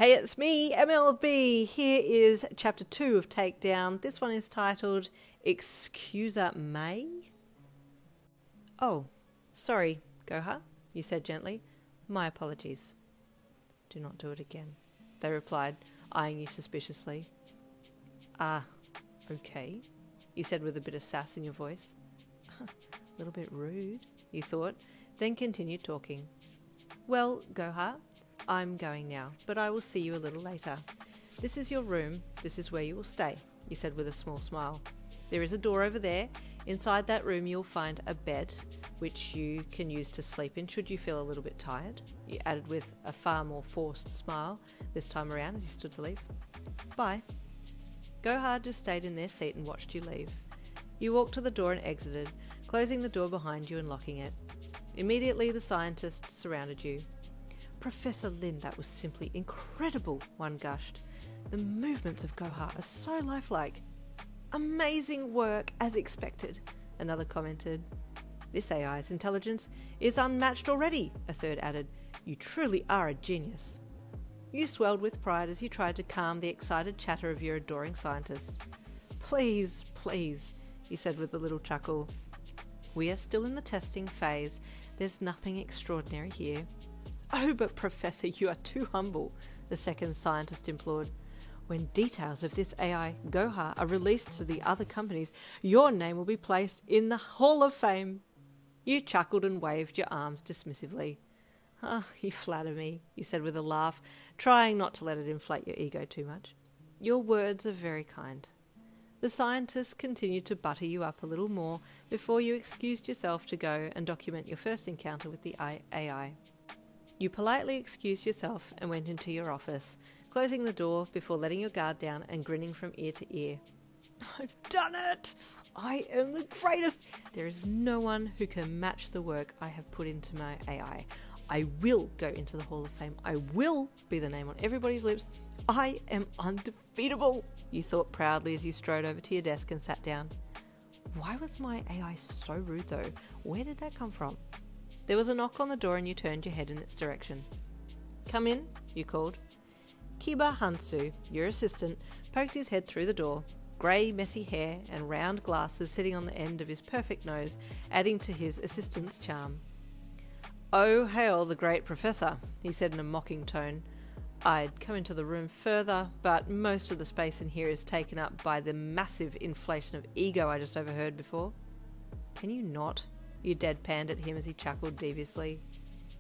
Hey, it's me, MLB. Here is chapter 2 of Takedown. This one is titled Excusa May. Oh, sorry, Goha, you said gently. My apologies. Do not do it again, they replied, eyeing you suspiciously. Ah, okay, you said with a bit of sass in your voice. A little bit rude, you thought, then continued talking. Well, Goha, I'm going now, but I will see you a little later. This is your room, this is where you will stay, you said with a small smile. There is a door over there. Inside that room you'll find a bed, which you can use to sleep in should you feel a little bit tired. You added with a far more forced smile this time around as you stood to leave. Bye. Goha just stayed in their seat and watched you leave. You walked to the door and exited, closing the door behind you and locking it. Immediately the scientists surrounded you. Professor Lin, that was simply incredible, one gushed. The movements of Goha are so lifelike. Amazing work, as expected, another commented. This AI's intelligence is unmatched already, a third added. You truly are a genius. You swelled with pride as you tried to calm the excited chatter of your adoring scientists. Please, please, you said with a little chuckle. We are still in the testing phase. There's nothing extraordinary here. Oh, but Professor, you are too humble, the second scientist implored. When details of this AI, Goha, are released to the other companies, your name will be placed in the Hall of Fame. You chuckled and waved your arms dismissively. Ah, you flatter me, you said with a laugh, trying not to let it inflate your ego too much. Your words are very kind. The scientists continued to butter you up a little more before you excused yourself to go and document your first encounter with the AI. You politely excused yourself and went into your office, closing the door before letting your guard down and grinning from ear to ear. I've done it! I am the greatest! There is no one who can match the work I have put into my AI. I will go into the Hall of Fame. I will be the name on everybody's lips. I am undefeatable, you thought proudly as you strode over to your desk and sat down. Why was my AI so rude though? Where did that come from? There was a knock on the door and you turned your head in its direction. Come in, you called. Kiba Hansu, your assistant, poked his head through the door, grey messy hair and round glasses sitting on the end of his perfect nose, adding to his assistant's charm. Oh, hail the great professor, he said in a mocking tone. I'd come into the room further, but most of the space in here is taken up by the massive inflation of ego I just overheard before. Can you not? You deadpanned at him as he chuckled deviously.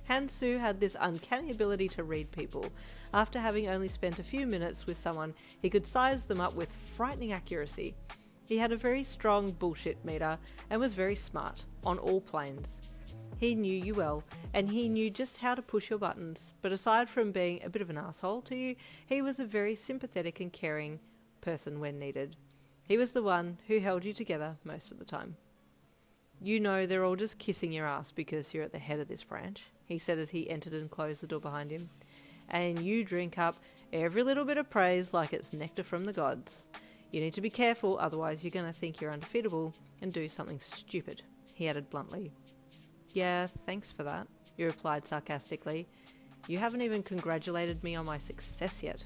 Hansu had this uncanny ability to read people. After having only spent a few minutes with someone, he could size them up with frightening accuracy. He had a very strong bullshit meter and was very smart, on all planes. He knew you well, and he knew just how to push your buttons, but aside from being a bit of an asshole to you, he was a very sympathetic and caring person when needed. He was the one who held you together most of the time. You know they're all just kissing your ass because you're at the head of this branch, he said as he entered and closed the door behind him. And you drink up every little bit of praise like it's nectar from the gods. You need to be careful, otherwise you're going to think you're undefeatable and do something stupid, he added bluntly. Yeah, thanks for that, you replied sarcastically. You haven't even congratulated me on my success yet.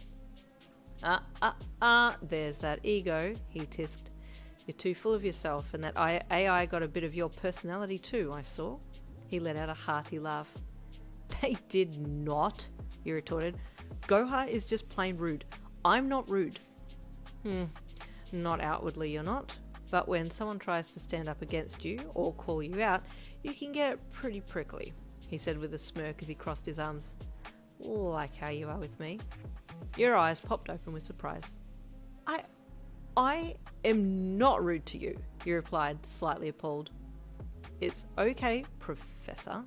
There's that ego, he tisked. You're too full of yourself, and that AI got a bit of your personality too, I saw. He let out a hearty laugh. They did not, you retorted. Goha is just plain rude. I'm not rude. Not outwardly you're not, but when someone tries to stand up against you or call you out, you can get pretty prickly, he said with a smirk as he crossed his arms. Like how you are with me. Your eyes popped open with surprise. I am not rude to you, he replied, slightly appalled. It's okay, Professor.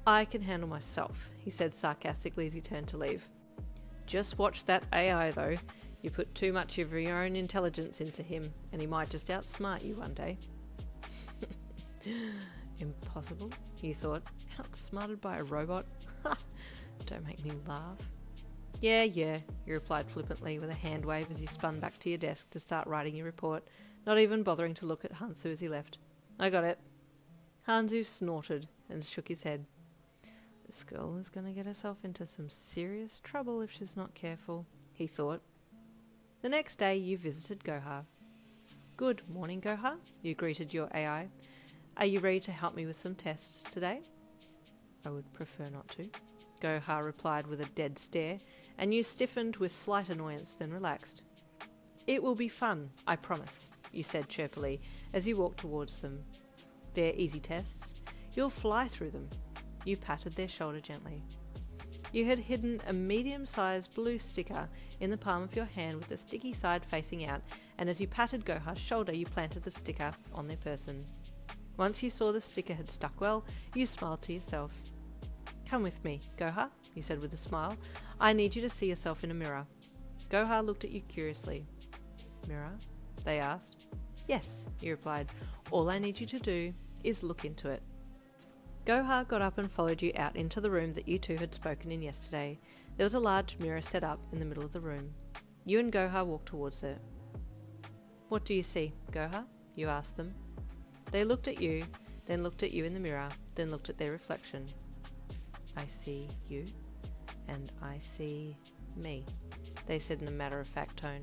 I can handle myself, he said sarcastically as he turned to leave. Just watch that AI though. You put too much of your own intelligence into him, and he might just outsmart you one day. Impossible, you thought. Outsmarted by a robot? Don't make me laugh. Yeah, you replied flippantly with a hand wave as you spun back to your desk to start writing your report, not even bothering to look at Hansu as he left. I got it. Hansu snorted and shook his head. This girl is going to get herself into some serious trouble if she's not careful, he thought. The next day you visited Goha. Good morning, Goha, you greeted your AI. Are you ready to help me with some tests today? I would prefer not to, Goha replied with a dead stare, and you stiffened with slight annoyance, then relaxed. It will be fun, I promise, you said chirpily as you walked towards them. They're easy tests. You'll fly through them. You patted their shoulder gently. You had hidden a medium-sized blue sticker in the palm of your hand with the sticky side facing out, and as you patted Goha's shoulder, you planted the sticker on their person. Once you saw the sticker had stuck well, you smiled to yourself. Come with me, Goha, you said with a smile. I need you to see yourself in a mirror. Goha looked at you curiously. Mirror? They asked. Yes, you replied. All I need you to do is look into it. Goha got up and followed you out into the room that you two had spoken in yesterday. There was a large mirror set up in the middle of the room. You and Goha walked towards it. What do you see, Goha? You asked them. They looked at you, then looked at you in the mirror, then looked at their reflection. I see you, and I see me, they said in a matter-of-fact tone.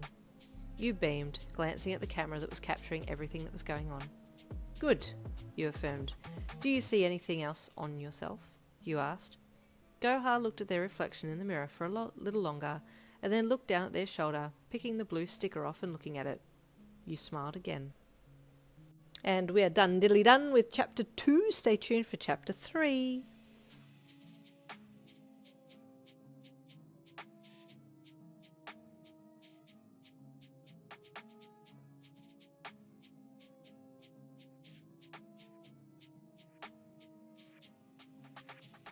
You beamed, glancing at the camera that was capturing everything that was going on. Good, you affirmed. Do you see anything else on yourself? You asked. Goha looked at their reflection in the mirror for a little longer, and then looked down at their shoulder, picking the blue sticker off and looking at it. You smiled again. And we are done diddly done with chapter 2. Stay tuned for chapter 3.